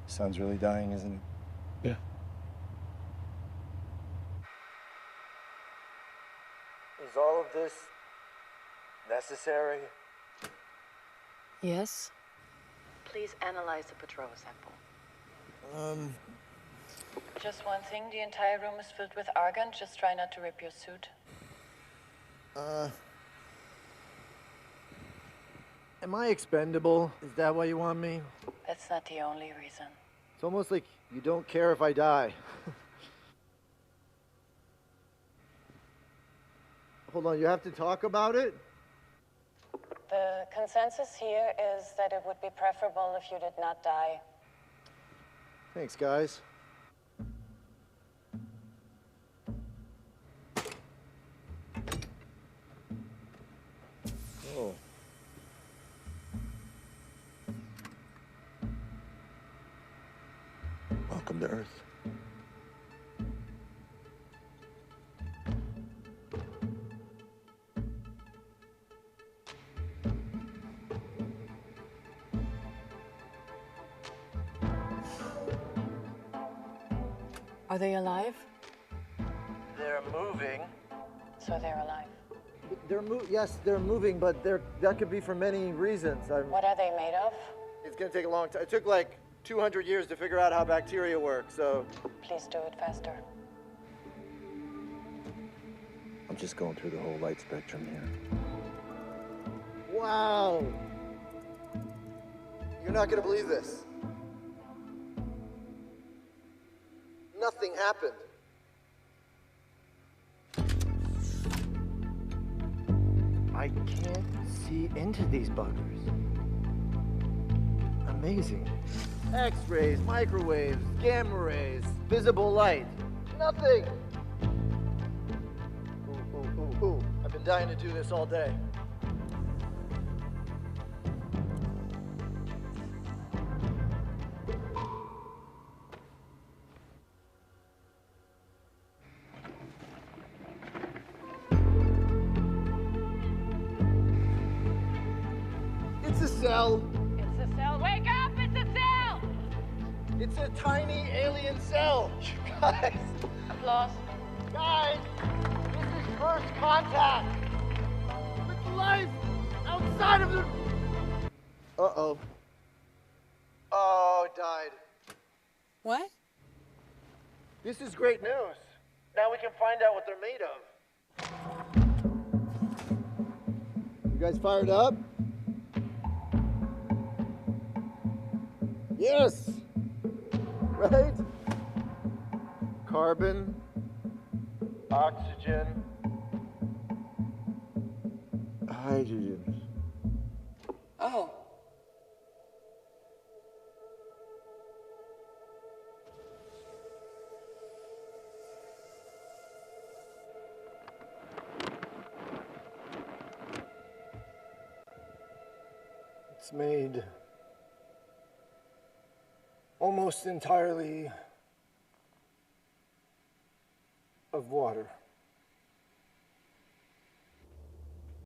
Sun's really dying, isn't it? Yeah. Is all of this necessary? Yes. Please analyze the patrol sample. Just one thing, the entire room is filled with argon. Just try not to rip your suit. Am I expendable? Is that why you want me? That's not the only reason. It's almost like you don't care if I die. Hold on, you have to talk about it? The consensus here is that it would be preferable if you did not die. Thanks, guys. Oh. Welcome to Earth. Are they alive? They're moving. So they're alive. Yes, they're moving, but that could be for many reasons. What are they made of? It's gonna take a long time. It took like 200 years to figure out how bacteria work, so... Please do it faster. I'm just going through the whole light spectrum here. Wow! You're not gonna believe this. Nothing happened. I can't see into these buggers. Amazing. X-rays, microwaves, gamma rays, visible light. Nothing! Ooh. I've been dying to do this all day. It's a cell. It's a cell. Wake up! It's a cell! It's a tiny alien cell. You guys. Applause. Guys, this is first contact with life outside of the... Uh-oh. Oh, died. What? This is great news. Now we can find out what they're made of. You guys fired up? Yes! Right? Carbon, oxygen, hydrogen. Oh. It's made almost entirely of water.